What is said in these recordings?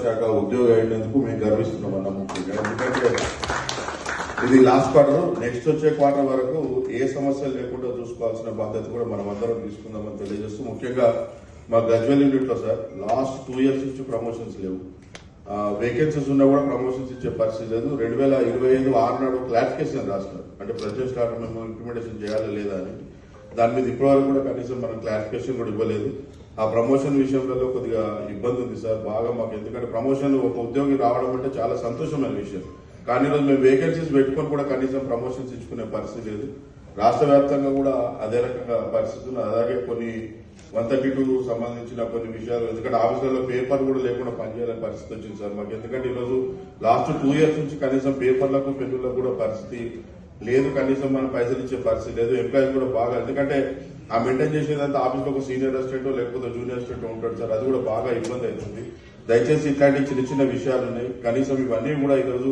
శాఖ ఉద్యోగం అయినందుకు మేము గర్విస్తున్నాం అన్న ముఖ్యంగా. ఎందుకంటే ఇది లాస్ట్ క్వార్టర్, నెక్స్ట్ వచ్చే క్వార్టర్ వరకు ఏ సమస్యలు లేకుండా చూసుకోవాల్సిన బాధ్యత కూడా మనం అందరం తీసుకుందామని తెలియజేస్తూ, ముఖ్యంగా మా గజ్వేల్ యూనిట్ లో సార్ లాస్ట్ 2 years నుంచి ప్రమోషన్స్ లేవు. వేకెన్సీస్ ఉన్నా కూడా ప్రమోషన్స్ ఇచ్చే పరిస్థితి లేదు. 2025 6 నాడు క్లారిఫికేషన్ రాస్తున్నారు, అంటే ప్రజెంట్ స్టార్ట్ మేము ఇంప్లిమెంటేషన్ చేయాలా లేదా అని. దాని మీద ఇప్పటివరకు కూడా కనీసం మనం క్లారిఫికేషన్ కూడా ఇవ్వలేదు. ఆ ప్రమోషన్ విషయంలో కొద్దిగా ఇబ్బంది ఉంది సార్ బాగా మాకు. ఎందుకంటే ప్రమోషన్ ఒక ఉద్యోగి రావడం అంటే చాలా సంతోషమైన విషయం, కానీ ఈరోజు మేము వేకెన్సీస్ పెట్టుకొని కూడా కనీసం ప్రమోషన్స్ ఇచ్చుకునే పరిస్థితి లేదు. రాష్ట్ర వ్యాప్తంగా కూడా అదే రకంగా పరిస్థితులు. అలాగే కొన్ని 132 సంబంధించిన కొన్ని విషయాలు, ఎందుకంటే ఆఫీసులలో పేపర్ కూడా లేకుండా పనిచేయాలనే పరిస్థితి వచ్చింది సార్ మాకు. ఎందుకంటే ఈరోజు లాస్ట్ 2 years నుంచి కనీసం పేపర్లకు పెన్నులకు కూడా పరిస్థితి లేదు, కనీసం మనం పైసలు ఇచ్చే పరిస్థితి లేదు. ఎంప్లాయీస్ కూడా బాగా, ఎందుకంటే ఆ మెయింటైన్ చేసేదంతా ఆఫీస్లో ఒక సీనియర్ అసిస్టెంట్ లేకపోతే జూనియర్ అసిస్టెంట్ ఉంటాడు సార్, అది కూడా బాగా ఇబ్బంది అవుతుంది. దయచేసి ఇట్లాంటి చిన్న చిన్న విషయాలు ఉన్నాయి, కనీసం ఇవన్నీ కూడా ఈరోజు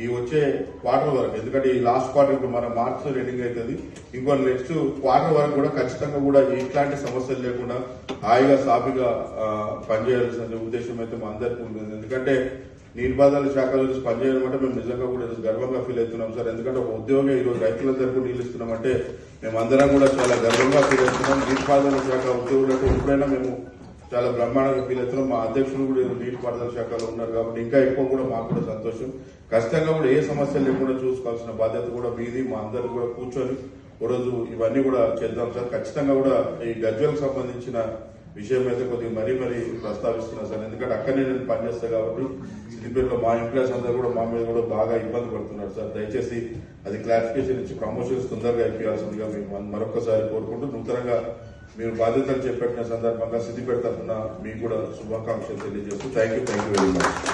ఈ వచ్చే క్వార్టర్ వరకు, ఎందుకంటే ఈ లాస్ట్ క్వార్టర్ ఇప్పుడు మన మార్చ్ ఎండింగ్ అవుతుంది, ఇంకో నెక్స్ట్ క్వార్టర్ వరకు కూడా ఖచ్చితంగా కూడా ఇట్లాంటి సమస్యలు లేకుండా హాయిగా సాఫీగా పనిచేయాల్సిన ఉద్దేశం అయితే మా అందరికీ ఉంటుంది. ఎందుకంటే నీటిపారుదల శాఖలో పనిచేయడం అంటే మేము నిజంగా కూడా గర్వంగా ఫీల్ అవుతున్నాం సార్. ఎందుకంటే ఒక ఉద్యోగం ఈరోజు రైతులందరికీ నీళ్ళు ఇస్తున్నామంటే మేమందరం కూడా చాలా గర్వంగా ఫీల్ అవుతున్నాం. నీటిపారుదల శాఖ ఉద్యోగులకు ఎప్పుడైనా మేము చాలా బ్రహ్మాండంగా ఫీల్ అవుతున్నాం. మా అధ్యక్షులు కూడా నీటిపారుదల శాఖలో ఉన్నారు కాబట్టి ఇంకా ఎక్కువ కూడా మాకు కూడా సంతోషం. ఖచ్చితంగా కూడా ఏ సమస్యలు లేకుండా చూసుకోవాల్సిన బాధ్యత కూడా మీది, మా అందరూ కూడా కూర్చొని రోజు ఇవన్నీ కూడా చేద్దాం సార్. ఖచ్చితంగా కూడా ఈ గజ్వేల్కి సంబంధించిన విషయం అయితే కొద్దిగా మరీ ప్రస్తావిస్తున్నాను సార్. ఎందుకంటే అక్కడనే నేను పనిచేస్తాను కాబట్టి సిద్దిపేటలో మా ఎంప్లాయీస్ అందరూ కూడా మా మీద కూడా బాగా ఇబ్బంది పడుతున్నారు సార్. దయచేసి అది క్లారిఫికేషన్ ఇచ్చి ప్రమోషన్స్ తొందరగా అయిపోయాల్సిందిగా మేము మరొకసారి కోరుకుంటూ, నూతనంగా మీరు బాధ్యతలు చేపట్టిన సందర్భంగా సిద్దిపేట తరఫున మీకు కూడా శుభాకాంక్షలు తెలియజేస్తూ థ్యాంక్ యూ వెరీ మచ్.